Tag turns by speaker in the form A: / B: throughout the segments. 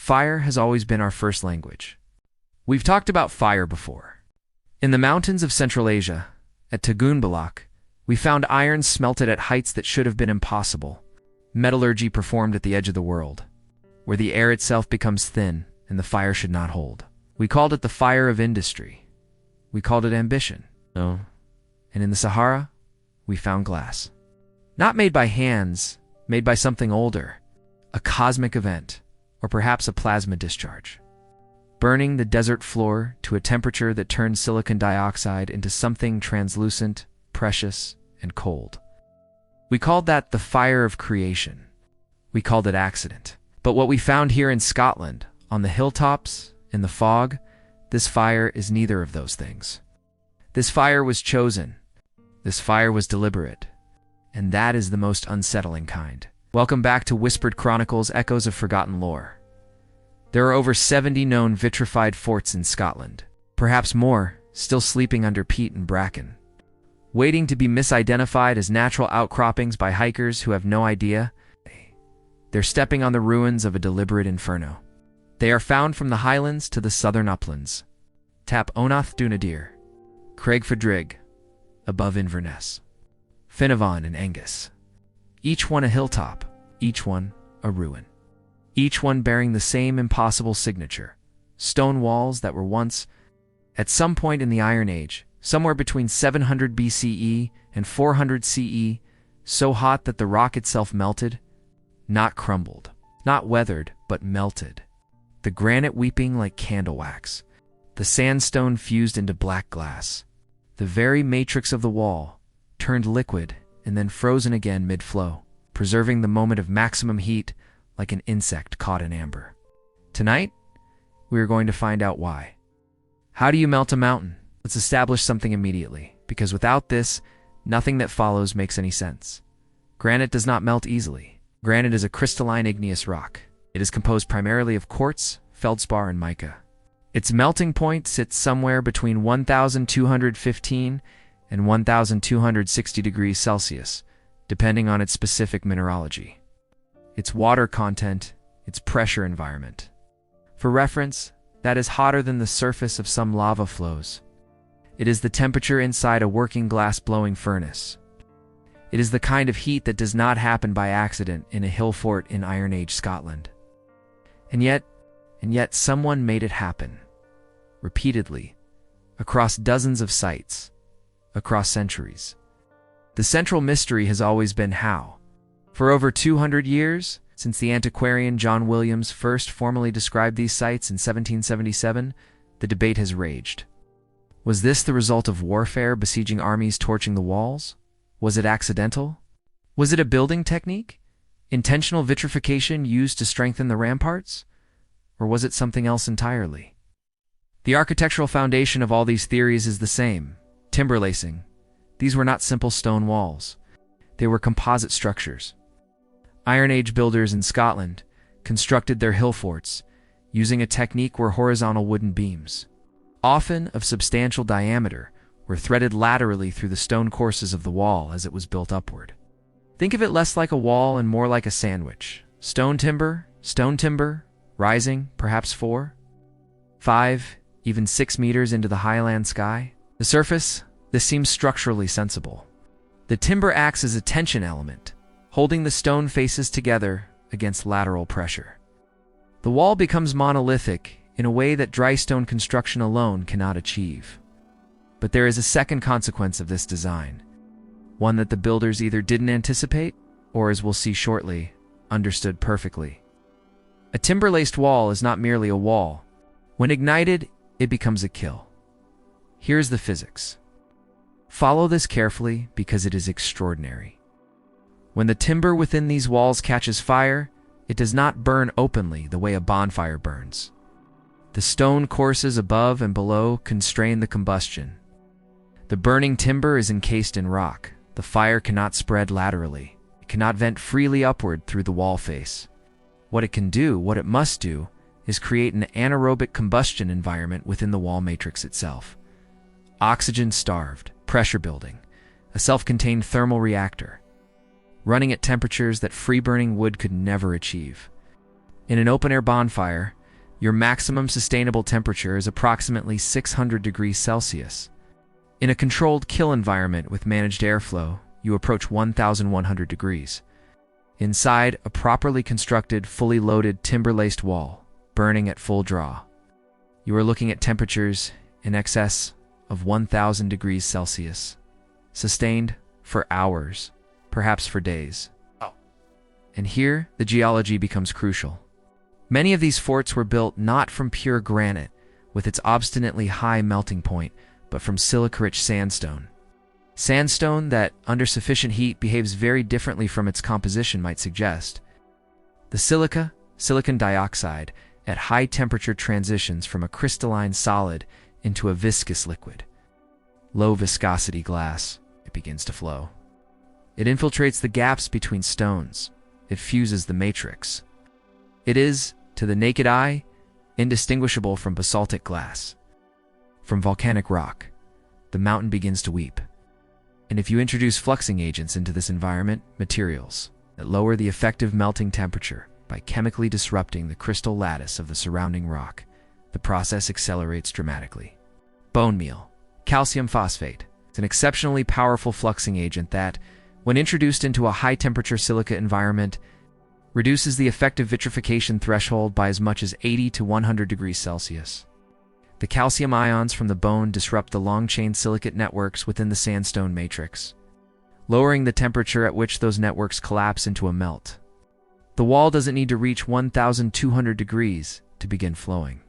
A: Fire has always been our first language. We've talked about fire before. In the mountains of Central Asia, at Tugunbulak, we found iron smelted at heights that should have been impossible. Metallurgy performed at the edge of the world, where the air itself becomes thin and the fire should not hold. We called it the fire of industry. We called it ambition. No. And in the Sahara, we found glass. Not made by hands, made by something older, a cosmic event, or perhaps a plasma discharge. Burning the desert floor to a temperature that turned silicon dioxide into something translucent, precious, and cold. We called that the fire of creation. We called it accident. But what we found here in Scotland, on the hilltops, in the fog, this fire is neither of those things. This fire was chosen. This fire was deliberate. And that is the most unsettling kind. Welcome back to Whispered Chronicles, Echoes of Forgotten Lore. There are over 70 known vitrified forts in Scotland. Perhaps more, still sleeping under peat and bracken. Waiting to be misidentified as natural outcroppings by hikers who have no idea they're stepping on the ruins of a deliberate inferno. They are found from the Highlands to the southern uplands. Tap Onath Dunadir, Craig Fadrig, above Inverness, Finnavon and Angus. Each one a hilltop, each one a ruin. Each one bearing the same impossible signature, stone walls that were once, at some point in the Iron Age, somewhere between 700 BCE and 400 CE, so hot that the rock itself melted, not crumbled, not weathered, but melted. The granite weeping like candle wax, the sandstone fused into black glass, the very matrix of the wall, turned liquid and then frozen again mid-flow, preserving the moment of maximum heat like an insect caught in amber. Tonight, we are going to find out why. How do you melt a mountain? Let's establish something immediately, because without this, nothing that follows makes any sense. Granite does not melt easily. Granite is a crystalline igneous rock. It is composed primarily of quartz, feldspar, and mica. Its melting point sits somewhere between 1,215 and 1,260 degrees Celsius, depending on its specific mineralogy, its water content, its pressure environment. For reference, that is hotter than the surface of some lava flows. It is the temperature inside a working glass-blowing furnace. It is the kind of heat that does not happen by accident in a hill fort in Iron Age Scotland. And yet someone made it happen. Repeatedly, across dozens of sites, across centuries. The central mystery has always been how. For over 200 years, since the antiquarian John Williams first formally described these sites in 1777, the debate has raged. Was this the result of warfare, besieging armies torching the walls? Was it accidental? Was it a building technique? Intentional vitrification used to strengthen the ramparts? Or was it something else entirely? The architectural foundation of all these theories is the same: timber lacing. These were not simple stone walls. They were composite structures. Iron Age builders in Scotland constructed their hill forts using a technique where horizontal wooden beams, often of substantial diameter, were threaded laterally through the stone courses of the wall as it was built upward. Think of it less like a wall and more like a sandwich. Stone timber, rising perhaps 4, 5, even 6 meters into the highland sky. The surface, this seems structurally sensible. The timber acts as a tension element, holding the stone faces together against lateral pressure. The wall becomes monolithic in a way that dry stone construction alone cannot achieve. But there is a second consequence of this design, one that the builders either didn't anticipate, or, as we'll see shortly, understood perfectly. A timber-laced wall is not merely a wall. When ignited, it becomes a kill. Here's the physics. Follow this carefully because it is extraordinary. When the timber within these walls catches fire, it does not burn openly the way a bonfire burns. The stone courses above and below constrain the combustion. The burning timber is encased in rock. The fire cannot spread laterally. It cannot vent freely upward through the wall face. What it must do, is create an anaerobic combustion environment within the wall matrix itself. Oxygen-starved, pressure building, a self-contained thermal reactor, running at temperatures that free-burning wood could never achieve. In an open-air bonfire, your maximum sustainable temperature is approximately 600 degrees Celsius. In a controlled kiln environment with managed airflow, you approach 1,100 degrees. Inside a properly constructed, fully loaded, timber-laced wall, burning at full draw, you are looking at temperatures in excess of 1,000 degrees Celsius, sustained for hours, perhaps for days. And here, the geology becomes crucial. Many of these forts were built not from pure granite, with its obstinately high melting point, but from silica-rich sandstone. Sandstone that, under sufficient heat, behaves very differently from its composition might suggest. The silica, silicon dioxide, at high temperature transitions from a crystalline solid into a viscous liquid. Low viscosity glass, it begins to flow. It infiltrates the gaps between stones. It fuses the matrix. It is, to the naked eye, indistinguishable from basaltic glass. From volcanic rock, the mountain begins to weep. And if you introduce fluxing agents into this environment, materials that lower the effective melting temperature by chemically disrupting the crystal lattice of the surrounding rock, the process accelerates dramatically. Bone meal, calcium phosphate, is an exceptionally powerful fluxing agent that, when introduced into a high-temperature silica environment, reduces the effective vitrification threshold by as much as 80 to 100 degrees Celsius. The calcium ions from the bone disrupt the long-chain silicate networks within the sandstone matrix, lowering the temperature at which those networks collapse into a melt. The wall doesn't need to reach 1,200 degrees to begin flowing.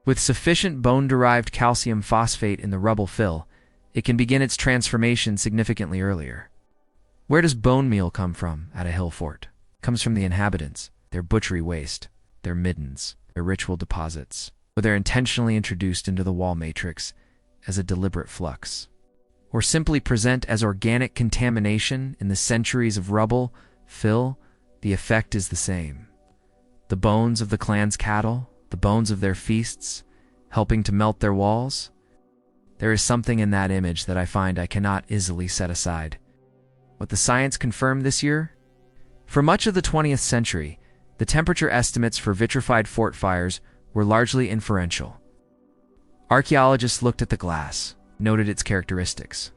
A: With sufficient bone-derived calcium phosphate in the rubble fill, it can begin its transformation significantly earlier. Where does bone meal come from at a hill fort? It comes from the inhabitants, their butchery waste, their middens, their ritual deposits, where they're intentionally introduced into the wall matrix as a deliberate flux, or simply present as organic contamination in the centuries of rubble fill. The effect is the same. The bones of the clan's cattle, the bones of their feasts, helping to melt their walls. There is something in that image that I find I cannot easily set aside. What the science confirmed this year? For much of the 20th century, the temperature estimates for vitrified fort fires were largely inferential. Archaeologists looked at the glass, noted its characteristics,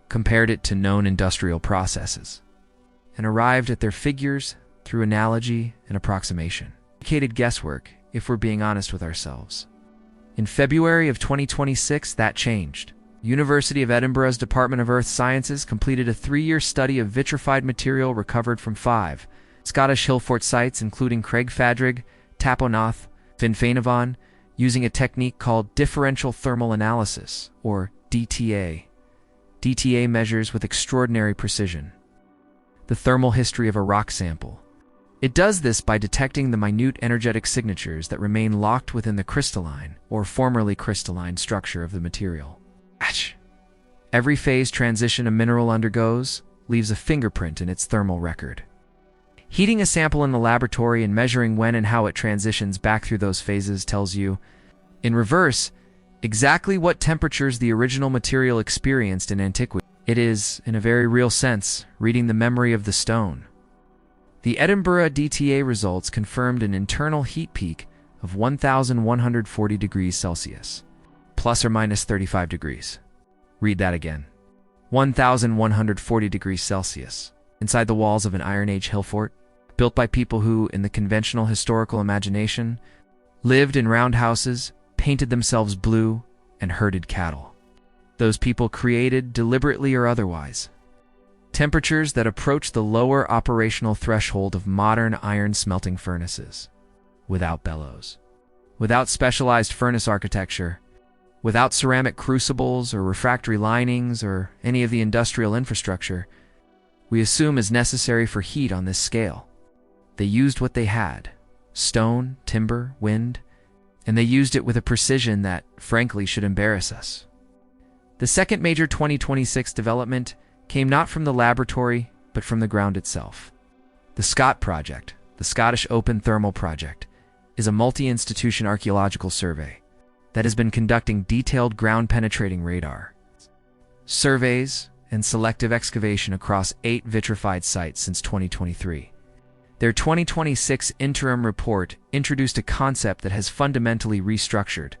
A: compared it to known industrial processes, and arrived at their figures through analogy and approximation. Educated guesswork, if we're being honest with ourselves. In February of 2026, that changed. University of Edinburgh's Department of Earth Sciences completed a 3-year study of vitrified material recovered from 5 Scottish hill fort sites, including Craigfadrig, Taponath, Finfanavon, using a technique called Differential Thermal Analysis, or DTA. DTA measures with extraordinary precision the thermal history of a rock sample. It does this by detecting the minute energetic signatures that remain locked within the crystalline, or formerly crystalline, structure of the material. Every phase transition a mineral undergoes leaves a fingerprint in its thermal record. Heating a sample in the laboratory and measuring when and how it transitions back through those phases tells you, in reverse, exactly what temperatures the original material experienced in antiquity. It is, in a very real sense, reading the memory of the stone. The Edinburgh DTA results confirmed an internal heat peak of 1,140 degrees Celsius, plus or minus 35 degrees. Read that again. 1,140 degrees Celsius, inside the walls of an Iron Age hill fort, built by people who, in the conventional historical imagination, lived in roundhouses, painted themselves blue, and herded cattle. Those people created, deliberately or otherwise, temperatures that approach the lower operational threshold of modern iron smelting furnaces, without bellows, without specialized furnace architecture, without ceramic crucibles or refractory linings or any of the industrial infrastructure we assume is necessary for heat on this scale. They used what they had: stone, timber, wind, and they used it with a precision that, frankly, should embarrass us. The second major 2026 development came not from the laboratory, but from the ground itself. The SCOT project, the Scottish Open Thermal Project, is a multi-institution archaeological survey that has been conducting detailed ground-penetrating radar surveys and selective excavation across 8 vitrified sites since 2023. Their 2026 interim report introduced a concept that has fundamentally restructured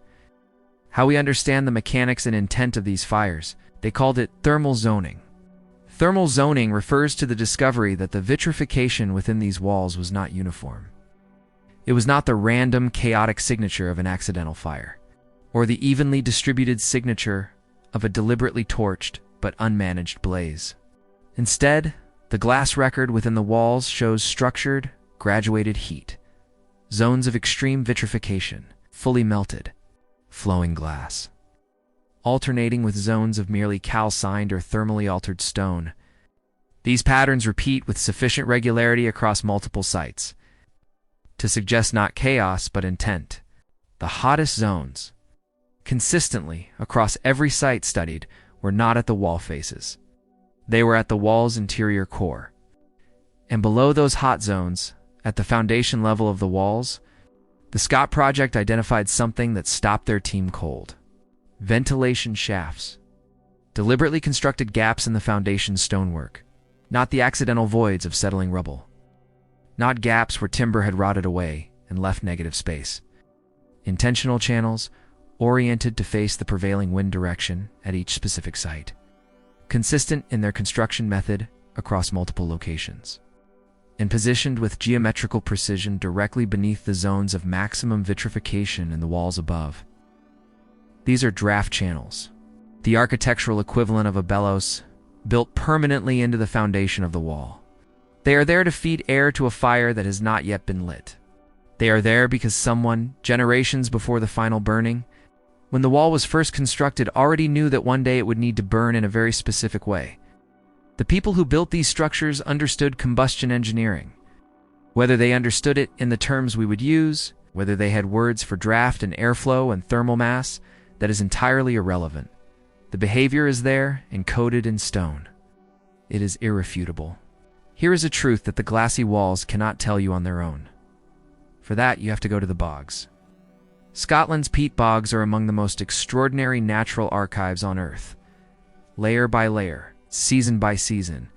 A: how we understand the mechanics and intent of these fires. They called it thermal zoning. Thermal zoning refers to the discovery that the vitrification within these walls was not uniform. It was not the random, chaotic signature of an accidental fire, or the evenly distributed signature of a deliberately torched but unmanaged blaze. Instead, the glass record within the walls shows structured, graduated heat, zones of extreme vitrification, fully melted, flowing glass, alternating with zones of merely calcined or thermally altered stone. These patterns repeat with sufficient regularity across multiple sites to suggest not chaos but intent. The hottest zones, consistently across every site studied, were not at the wall faces. They were at the wall's interior core. And below those hot zones, at the foundation level of the walls, the Scott project identified something that stopped their team cold. Ventilation shafts. Deliberately constructed gaps in the foundation stonework, not the accidental voids of settling rubble. Not gaps where timber had rotted away and left negative space. Intentional channels, oriented to face the prevailing wind direction at each specific site. Consistent in their construction method across multiple locations, and positioned with geometrical precision directly beneath the zones of maximum vitrification in the walls above. These are draft channels, the architectural equivalent of a bellows, built permanently into the foundation of the wall. They are there to feed air to a fire that has not yet been lit. They are there because someone, generations before the final burning, when the wall was first constructed, already knew that one day it would need to burn in a very specific way. The people who built these structures understood combustion engineering. Whether they understood it in the terms we would use, whether they had words for draft and airflow and thermal mass, that is entirely irrelevant. The behavior is there, encoded in stone. It is irrefutable. Here is a truth that the glassy walls cannot tell you on their own. For that, you have to go to the bogs. Scotland's peat bogs are among the most extraordinary natural archives on Earth. Layer by layer, season by season,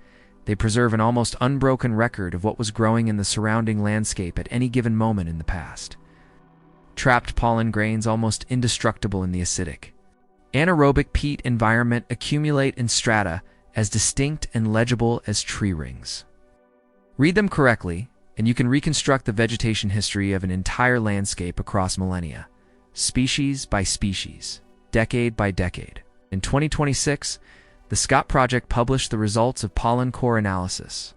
A: they preserve an almost unbroken record of what was growing in the surrounding landscape at any given moment in the past. Trapped pollen grains almost indestructible in the acidic, anaerobic peat environment accumulate in strata as distinct and legible as tree rings. Read them correctly, and you can reconstruct the vegetation history of an entire landscape across millennia, species by species, decade by decade. In 2026, the Scott Project published the results of pollen core analysis.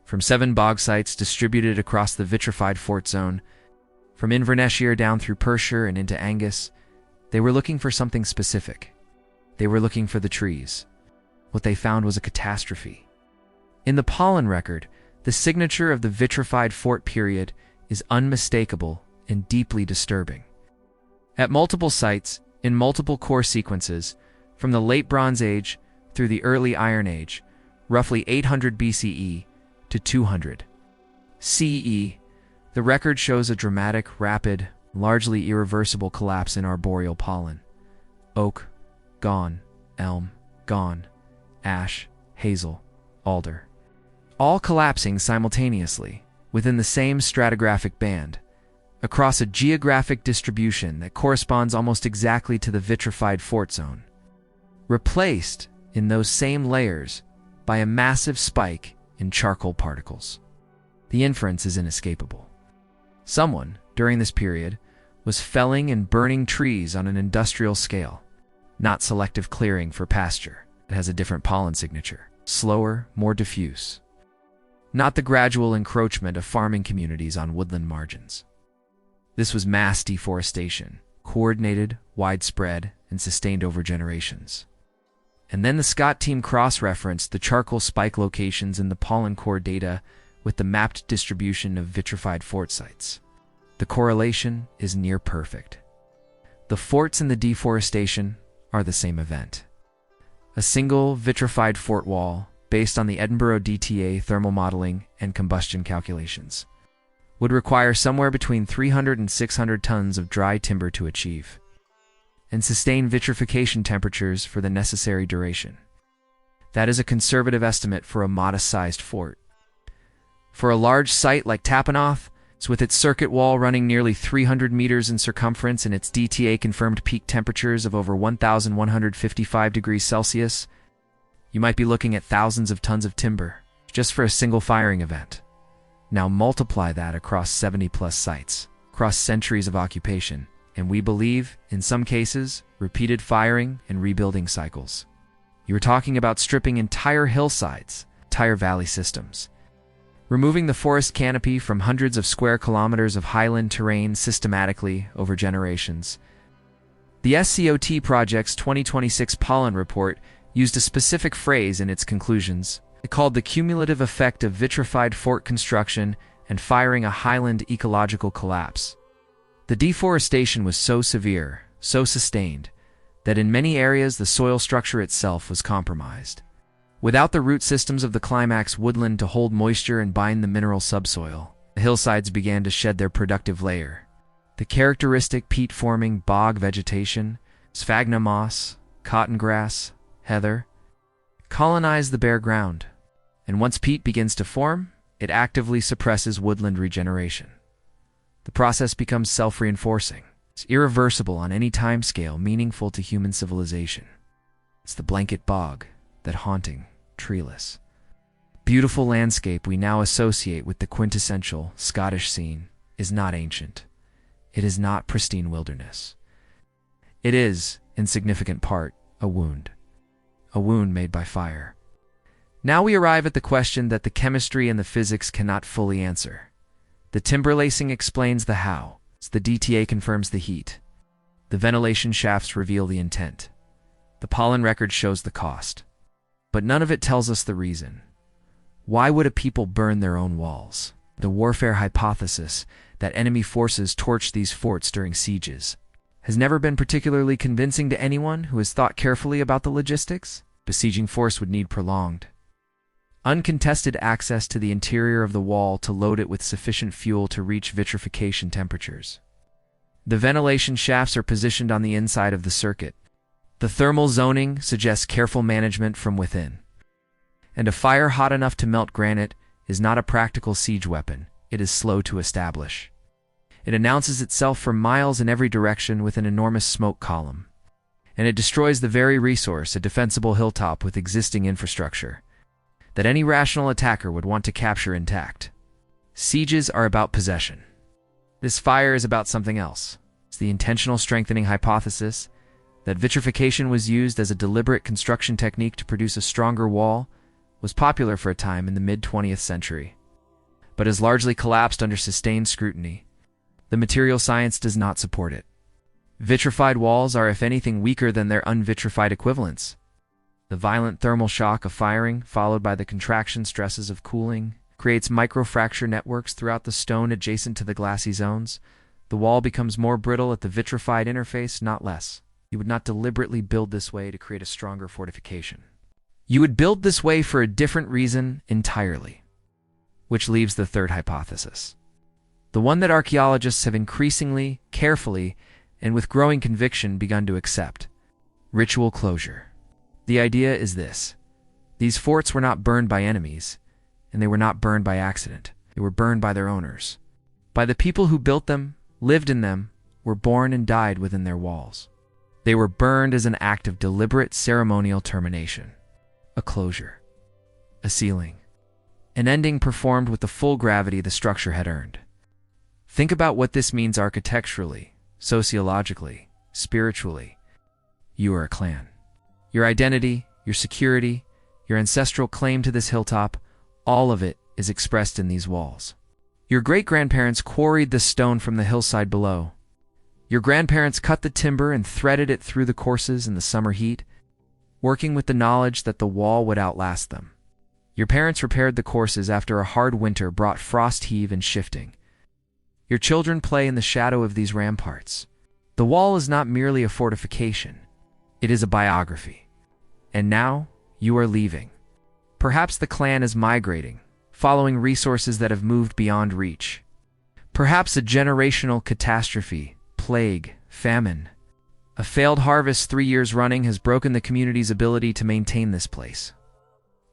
A: From 7 bog sites distributed across the Vitrified Fort zone, from Inverness down through Perthshire and into Angus, they were looking for something specific. They were looking for the trees. What they found was a catastrophe. In the pollen record, the signature of the Vitrified Fort period is unmistakable and deeply disturbing. At multiple sites, in multiple core sequences, from the late Bronze Age through the early Iron Age, roughly 800 BCE to 200 CE, the record shows a dramatic, rapid, largely irreversible collapse in arboreal pollen. Oak, gone. Elm, gone. Ash, hazel, alder. All collapsing simultaneously, within the same stratigraphic band, across a geographic distribution that corresponds almost exactly to the Vitrified Fort zone, replaced in those same layers by a massive spike in charcoal particles. The inference is inescapable. Someone, during this period, was felling and burning trees on an industrial scale, not selective clearing for pasture. It has a different pollen signature, slower, more diffuse. Not the gradual encroachment of farming communities on woodland margins. This was mass deforestation, coordinated, widespread, and sustained over generations. And then the Scott team cross-referenced the charcoal spike locations in the pollen core data with the mapped distribution of vitrified fort sites. The correlation is near perfect. The forts and the deforestation are the same event. A single vitrified fort wall, based on the Edinburgh DTA thermal modeling and combustion calculations, would require somewhere between 300 and 600 tons of dry timber to achieve, and sustain vitrification temperatures for the necessary duration. That is a conservative estimate for a modest-sized fort. For a large site like Tapanoth, with its circuit wall running nearly 300 meters in circumference and its DTA-confirmed peak temperatures of over 1,155 degrees Celsius, you might be looking at thousands of tons of timber just for a single firing event. Now multiply that across 70-plus sites, across centuries of occupation, and we believe, in some cases, repeated firing and rebuilding cycles. You are talking about stripping entire hillsides, entire valley systems, removing the forest canopy from hundreds of square kilometers of highland terrain systematically over generations. The SCOT Project's 2026 pollen report used a specific phrase in its conclusions. It called the cumulative effect of vitrified fort construction and firing a highland ecological collapse. The deforestation was so severe, so sustained, that in many areas the soil structure itself was compromised. Without the root systems of the climax woodland to hold moisture and bind the mineral subsoil, the hillsides began to shed their productive layer. The characteristic peat-forming bog vegetation, sphagnum moss, cotton grass, heather, colonize the bare ground, and once peat begins to form, it actively suppresses woodland regeneration. The process becomes self-reinforcing. It's irreversible on any timescale meaningful to human civilization. It's the blanket bog, that haunting, treeless, beautiful landscape we now associate with the quintessential Scottish scene is not ancient. It is not pristine wilderness. It is, in significant part, a wound made by fire. Now we arrive at the question that the chemistry and the physics cannot fully answer. The timber lacing explains the how, the DTA confirms the heat. The ventilation shafts reveal the intent. The pollen record shows the cost. But none of it tells us the reason. Why would a people burn their own walls? The warfare hypothesis that enemy forces torch these forts during sieges has never been particularly convincing to anyone who has thought carefully about the logistics. Besieging force would need prolonged, uncontested access to the interior of the wall to load it with sufficient fuel to reach vitrification temperatures. The ventilation shafts are positioned on the inside of the circuit. The thermal zoning suggests careful management from within. And a fire hot enough to melt granite is not a practical siege weapon. It is slow to establish. It announces itself for miles in every direction with an enormous smoke column. And it destroys the very resource, a defensible hilltop with existing infrastructure, that any rational attacker would want to capture intact. Sieges are about possession. This fire is about something else. It's the intentional strengthening hypothesis that vitrification was used as a deliberate construction technique to produce a stronger wall was popular for a time in the mid-20th century, but has largely collapsed under sustained scrutiny. The material science does not support it. Vitrified walls are, if anything, weaker than their unvitrified equivalents. The violent thermal shock of firing, followed by the contraction stresses of cooling, creates microfracture networks throughout the stone adjacent to the glassy zones. The wall becomes more brittle at the vitrified interface, not less. You would not deliberately build this way to create a stronger fortification. You would build this way for a different reason entirely. Which leaves the third hypothesis. The one that archaeologists have increasingly, carefully, and with growing conviction begun to accept. Ritual closure. The idea is this. These forts were not burned by enemies, and they were not burned by accident. They were burned by their owners. By the people who built them, lived in them, were born and died within their walls. They were burned as an act of deliberate ceremonial termination. A closure. A sealing. An ending performed with the full gravity the structure had earned. Think about what this means architecturally, sociologically, spiritually. You are a clan. Your identity, your security, your ancestral claim to this hilltop, all of it is expressed in these walls. Your great-grandparents quarried the stone from the hillside below. Your grandparents cut the timber and threaded it through the courses in the summer heat, working with the knowledge that the wall would outlast them. Your parents repaired the courses after a hard winter brought frost heave and shifting. Your children play in the shadow of these ramparts. The wall is not merely a fortification. It is a biography. And now, you are leaving. Perhaps the clan is migrating, following resources that have moved beyond reach. Perhaps a generational catastrophe, plague, famine. A failed harvest 3 years running has broken the community's ability to maintain this place.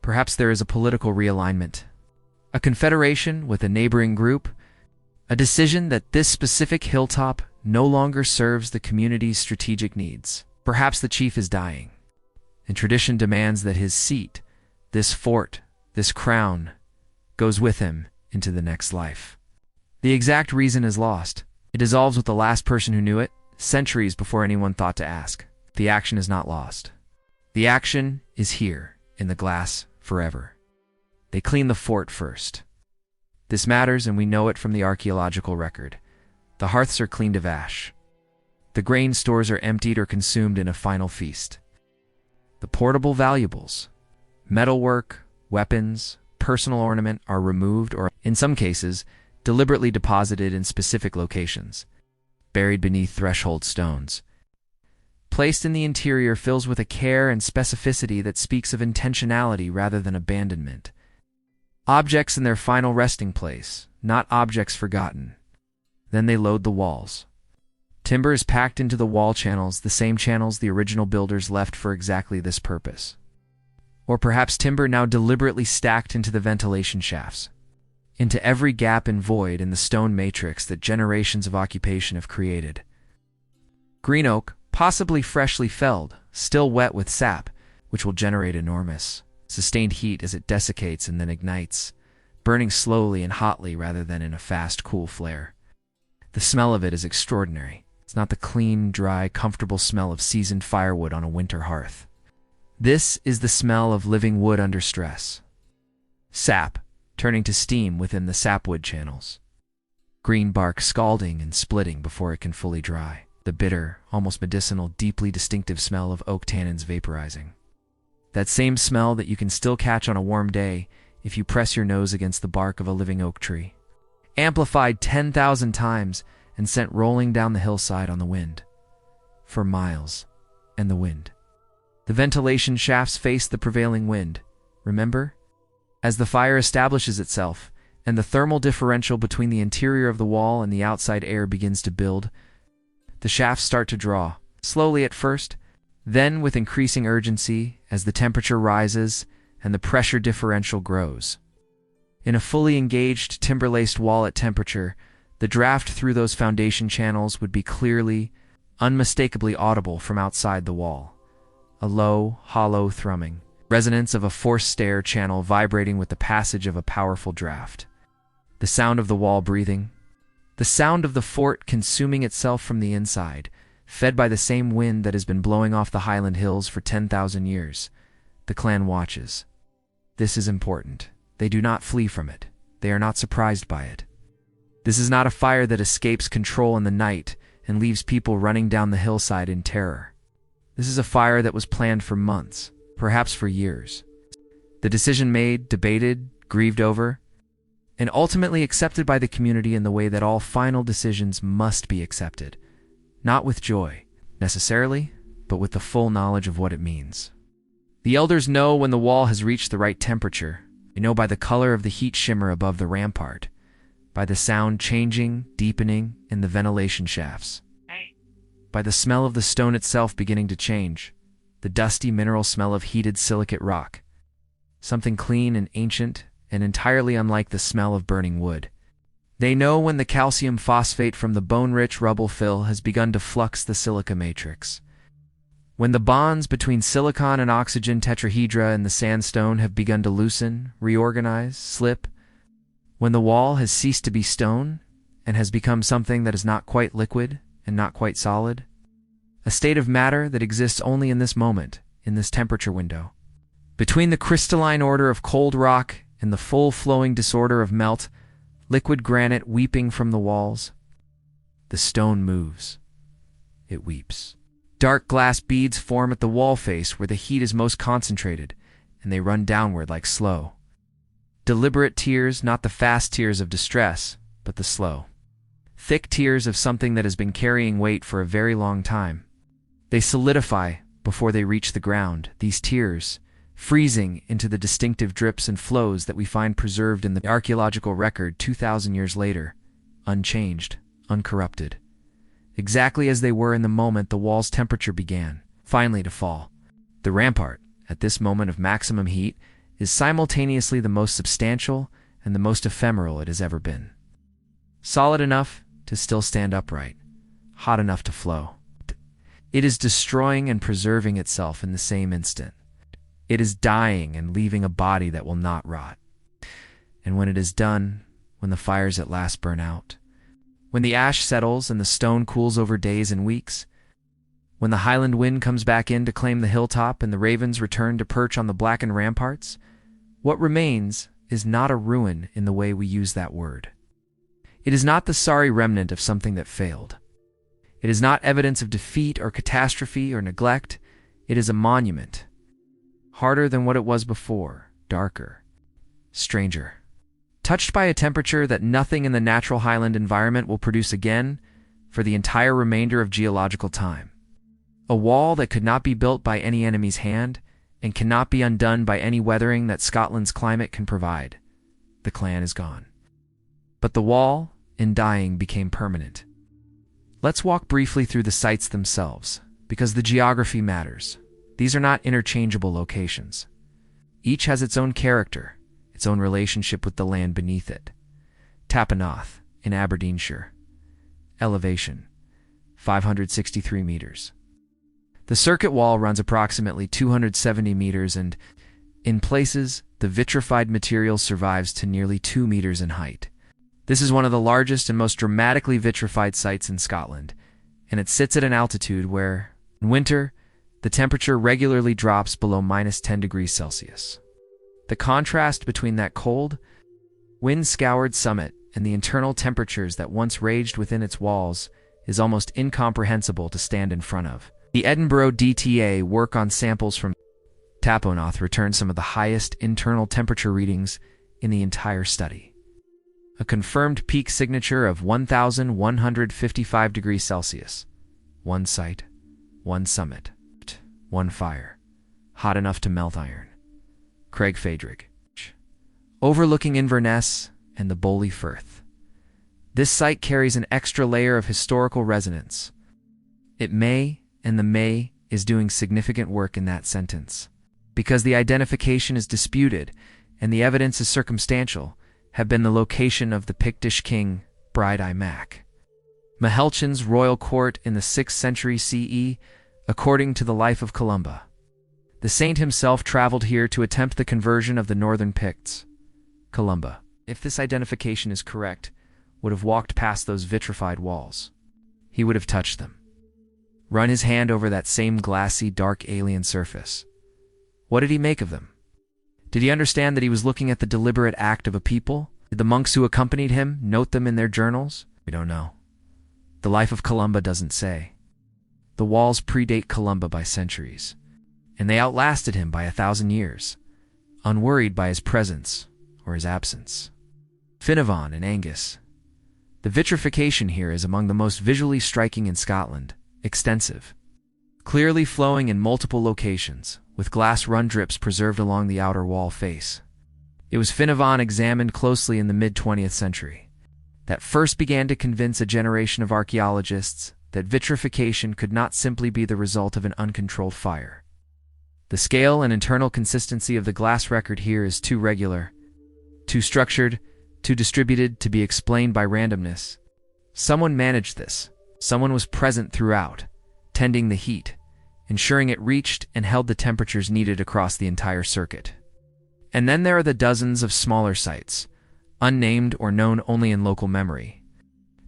A: Perhaps there is a political realignment. a confederation with a neighboring group, a decision that this specific hilltop no longer serves the community's strategic needs. Perhaps the chief is dying, and tradition demands that his seat, this fort, this crown, goes with him into the next life. The exact reason is lost. It dissolves with the last person who knew it, centuries before anyone thought to ask. The action is not lost. The action is here, in the glass, forever. They clean the fort first. This matters, and we know it from the archaeological record. The hearths are cleaned of ash. The grain stores are emptied or consumed in a final feast. The portable valuables, metalwork, weapons, personal ornament are removed or, in some cases, deliberately deposited in specific locations, buried beneath threshold stones. Placed in the interior fills with a care and specificity that speaks of intentionality rather than abandonment. Objects in their final resting place, not objects forgotten. Then they load the walls. Timber is packed into the wall channels, the same channels the original builders left for exactly this purpose. Or perhaps timber now deliberately stacked into the ventilation shafts, into every gap and void in the stone matrix that generations of occupation have created. Green oak, possibly freshly felled, still wet with sap, which will generate enormous, sustained heat as it desiccates and then ignites, burning slowly and hotly rather than in a fast, cool flare. The smell of it is extraordinary. It's not the clean, dry, comfortable smell of seasoned firewood on a winter hearth. This is the smell of living wood under stress. Sap, turning to steam within the sapwood channels. Green bark scalding and splitting before it can fully dry. The bitter, almost medicinal, deeply distinctive smell of oak tannins vaporizing. That same smell that you can still catch on a warm day if you press your nose against the bark of a living oak tree. Amplified 10,000 times and sent rolling down the hillside on the wind. For miles. And the wind. The ventilation shafts face the prevailing wind, remember? As the fire establishes itself, and the thermal differential between the interior of the wall and the outside air begins to build, the shafts start to draw, slowly at first, then with increasing urgency as the temperature rises and the pressure differential grows. In a fully engaged, timber-laced wall at temperature, the draft through those foundation channels would be clearly, unmistakably audible from outside the wall. A low, hollow thrumming, resonance of a forced stair channel vibrating with the passage of a powerful draft. The sound of the wall breathing. The sound of the fort consuming itself from the inside, fed by the same wind that has been blowing off the Highland hills for 10,000 years. The clan watches. This is important. They do not flee from it. They are not surprised by it. This is not a fire that escapes control in the night and leaves people running down the hillside in terror. This is a fire that was planned for months, perhaps for years. The decision made, debated, grieved over, and ultimately accepted by the community in the way that all final decisions must be accepted. Not with joy, necessarily, but with the full knowledge of what it means. The elders know when the wall has reached the right temperature. They know by the color of the heat shimmer above the rampart, by the sound changing, deepening in the ventilation shafts, by the smell of the stone itself beginning to change, the dusty mineral smell of heated silicate rock, something clean and ancient and entirely unlike the smell of burning wood. They know when the calcium phosphate from the bone-rich rubble fill has begun to flux the silica matrix, when the bonds between silicon and oxygen tetrahedra in the sandstone have begun to loosen, reorganize, slip, when the wall has ceased to be stone and has become something that is not quite liquid and not quite solid, a state of matter that exists only in this moment, in this temperature window. Between the crystalline order of cold rock and the full-flowing disorder of melt, liquid granite weeping from the walls, the stone moves. It weeps. Dark glass beads form at the wall face where the heat is most concentrated, and they run downward like slow. Deliberate tears, not the fast tears of distress, but the slow. Thick tears of something that has been carrying weight for a very long time. They solidify before they reach the ground, these tears, freezing into the distinctive drips and flows that we find preserved in the archaeological record 2,000 years later, unchanged, uncorrupted. Exactly as they were in the moment the wall's temperature began, finally to fall. The rampart, at this moment of maximum heat, is simultaneously the most substantial and the most ephemeral it has ever been. Solid enough to still stand upright, hot enough to flow. It is destroying and preserving itself in the same instant. It is dying and leaving a body that will not rot. And when it is done, when the fires at last burn out, when the ash settles and the stone cools over days and weeks, when the highland wind comes back in to claim the hilltop and the ravens return to perch on the blackened ramparts, what remains is not a ruin in the way we use that word. It is not the sorry remnant of something that failed. It is not evidence of defeat or catastrophe or neglect. It is a monument. Harder than what it was before, darker, stranger. Touched by a temperature that nothing in the natural highland environment will produce again for the entire remainder of geological time. A wall that could not be built by any enemy's hand and cannot be undone by any weathering that Scotland's climate can provide. The clan is gone. But the wall, in dying, became permanent. Let's walk briefly through the sites themselves, because the geography matters. These are not interchangeable locations. Each has its own character, its own relationship with the land beneath it. Tappanoth, in Aberdeenshire. Elevation, 563 meters. The circuit wall runs approximately 270 meters and, in places, the vitrified material survives to nearly 2 meters in height. This is one of the largest and most dramatically vitrified sites in Scotland, and it sits at an altitude where, in winter, the temperature regularly drops below -10 degrees Celsius. The contrast between that cold, wind-scoured summit and the internal temperatures that once raged within its walls is almost incomprehensible to stand in front of. The Edinburgh DTA work on samples from Tappanoth returned some of the highest internal temperature readings in the entire study. A confirmed peak signature of 1,155 degrees Celsius. One site, one summit, one fire, hot enough to melt iron. Craig Fadrig. Overlooking Inverness and the Bowley Firth. This site carries an extra layer of historical resonance. It may, and the may is doing significant work in that sentence. Because the identification is disputed and the evidence is circumstantial, have been the location of the Pictish king, Bride Mac. Mahelchin's royal court in the 6th century CE, according to the life of Columba. The saint himself traveled here to attempt the conversion of the northern Picts. Columba, if this identification is correct, would have walked past those vitrified walls. He would have touched them. Run his hand over that same glassy, dark alien surface. What did he make of them? Did he understand that he was looking at the deliberate act of a people? Did the monks who accompanied him note them in their journals? We don't know. The life of Columba doesn't say. The walls predate Columba by centuries, and they outlasted him by 1,000 years, unworried by his presence or his absence. Finnevon and Angus. The vitrification here is among the most visually striking in Scotland, extensive, clearly flowing in multiple locations, with glass run drips preserved along the outer wall face. It was Finnevon examined closely in the mid-20th century that first began to convince a generation of archaeologists that vitrification could not simply be the result of an uncontrolled fire. The scale and internal consistency of the glass record here is too regular, too structured, too distributed to be explained by randomness. Someone managed this. Someone was present throughout, tending the heat, ensuring it reached and held the temperatures needed across the entire circuit. And then there are the dozens of smaller sites, unnamed or known only in local memory.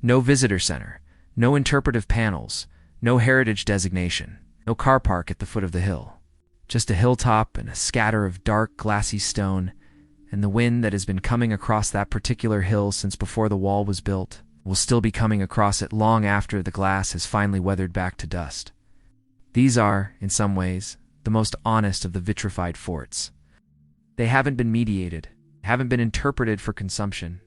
A: No visitor center, no interpretive panels, no heritage designation, no car park at the foot of the hill. Just a hilltop and a scatter of dark, glassy stone, and the wind that has been coming across that particular hill since before the wall was built will still be coming across it long after the glass has finally weathered back to dust. These are, in some ways, the most honest of the vitrified forts. They haven't been mediated, haven't been interpreted for consumption.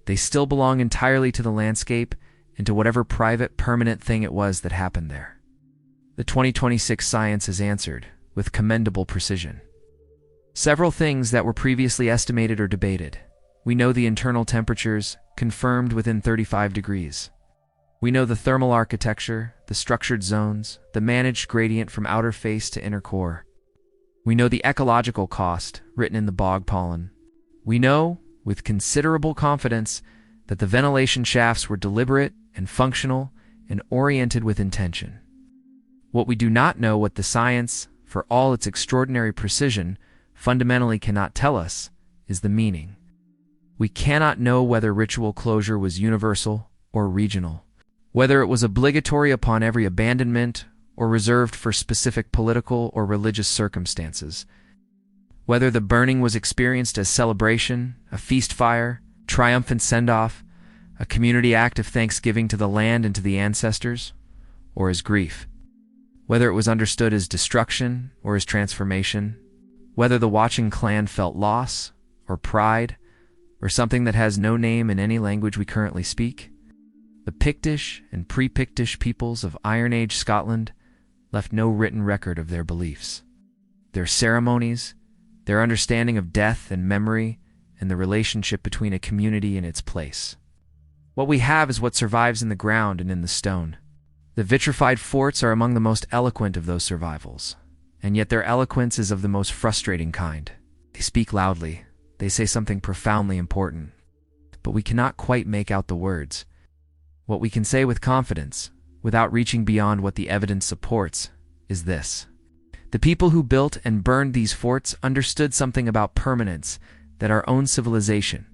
A: They still belong entirely to the landscape and to whatever private, permanent thing it was that happened there. The 2026 science has answered, with commendable precision. Several things that were previously estimated or debated. We know the internal temperatures, confirmed within 35 degrees. We know the thermal architecture, the structured zones, the managed gradient from outer face to inner core. We know the ecological cost, written in the bog pollen. We know, with considerable confidence that the ventilation shafts were deliberate and functional and oriented with intention. What we do not know, what the science, for all its extraordinary precision, fundamentally cannot tell us, is the meaning. We cannot know whether ritual closure was universal or regional, whether it was obligatory upon every abandonment or reserved for specific political or religious circumstances, whether the burning was experienced as celebration, a feast fire, triumphant send-off, a community act of thanksgiving to the land and to the ancestors, or as grief, whether it was understood as destruction or as transformation, whether the watching clan felt loss or pride or something that has no name in any language we currently speak. The Pictish and pre-Pictish peoples of Iron Age Scotland left no written record of their beliefs, their ceremonies, their understanding of death and memory, and the relationship between a community and its place. What we have is what survives in the ground and in the stone. The vitrified forts are among the most eloquent of those survivals, and yet their eloquence is of the most frustrating kind. They speak loudly, they say something profoundly important, but we cannot quite make out the words. What we can say with confidence, without reaching beyond what the evidence supports, is this: the people who built and burned these forts understood something about permanence that our own civilization,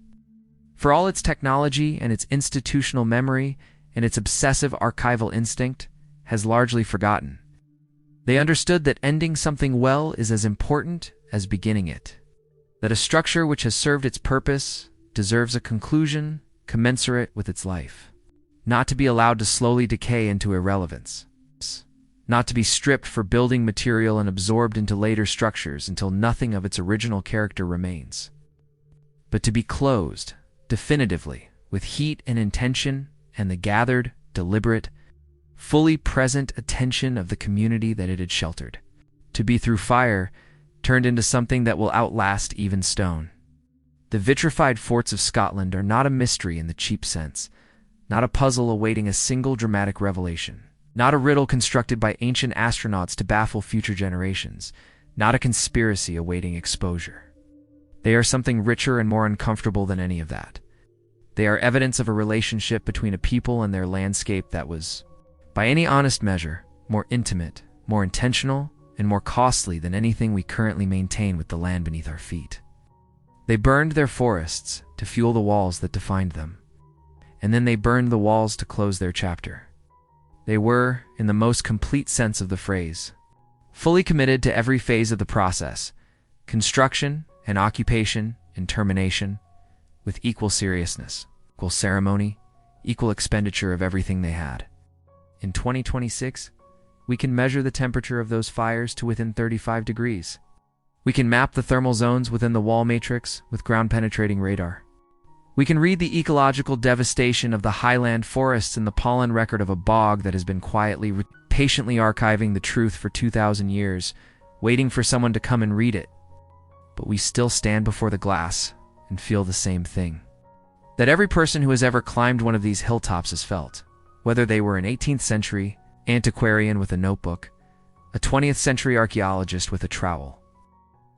A: for all its technology and its institutional memory and its obsessive archival instinct, has largely forgotten. They understood that ending something well is as important as beginning it, that a structure which has served its purpose deserves a conclusion commensurate with its life, not to be allowed to slowly decay into irrelevance, not to be stripped for building material and absorbed into later structures until nothing of its original character remains, but to be closed definitively with heat and intention and the gathered, deliberate, fully present attention of the community that it had sheltered, to be through fire turned into something that will outlast even stone. The vitrified forts of Scotland are not a mystery in the cheap sense, not a puzzle awaiting a single dramatic revelation, not a riddle constructed by ancient astronauts to baffle future generations, not a conspiracy awaiting exposure. They are something richer and more uncomfortable than any of that. They are evidence of a relationship between a people and their landscape that was, by any honest measure, more intimate, more intentional, and more costly than anything we currently maintain with the land beneath our feet. They burned their forests to fuel the walls that defined them, and then they burned the walls to close their chapter. They were, in the most complete sense of the phrase, fully committed to every phase of the process, construction and occupation and termination, with equal seriousness, equal ceremony, equal expenditure of everything they had. In 2026, we can measure the temperature of those fires to within 35 degrees. We can map the thermal zones within the wall matrix with ground-penetrating radar. We can read the ecological devastation of the highland forests and the pollen record of a bog that has been patiently archiving the truth for 2,000 years, waiting for someone to come and read it. But we still stand before the glass and feel the same thing that every person who has ever climbed one of these hilltops has felt, whether they were an 18th century antiquarian with a notebook, a 20th century archaeologist with a trowel,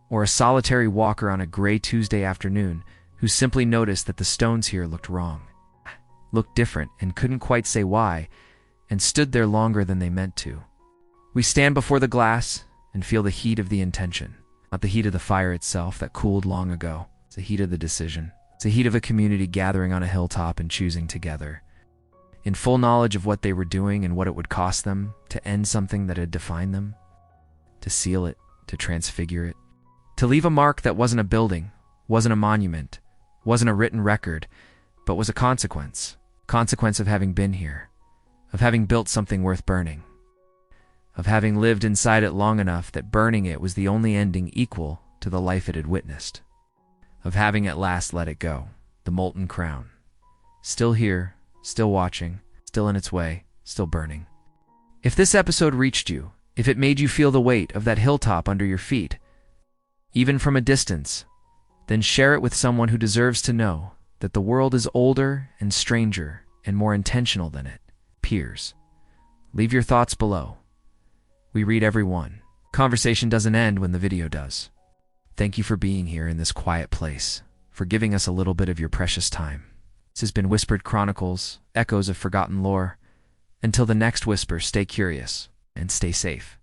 A: or a solitary walker on a gray Tuesday afternoon who simply noticed that the stones here looked wrong, looked different and couldn't quite say why, and stood there longer than they meant to. We stand before the glass and feel the heat of the intention, not the heat of the fire itself that cooled long ago. It's the heat of the decision. It's the heat of a community gathering on a hilltop and choosing together, in full knowledge of what they were doing and what it would cost them to end something that had defined them, to seal it, to transfigure it, to leave a mark that wasn't a building, wasn't a monument, wasn't a written record, but was a consequence of having been here, of having built something worth burning, of having lived inside it long enough that burning it was the only ending equal to the life it had witnessed, of having at last let it go, the molten crown, still here, still watching, still in its way, still burning. If this episode reached you, if it made you feel the weight of that hilltop under your feet, even from a distance, then share it with someone who deserves to know that the world is older and stranger and more intentional than it appears. Leave your thoughts below. We read every one. Conversation doesn't end when the video does. Thank you for being here in this quiet place, for giving us a little bit of your precious time. This has been Whispered Chronicles, Echoes of Forgotten Lore. Until the next whisper, stay curious and stay safe.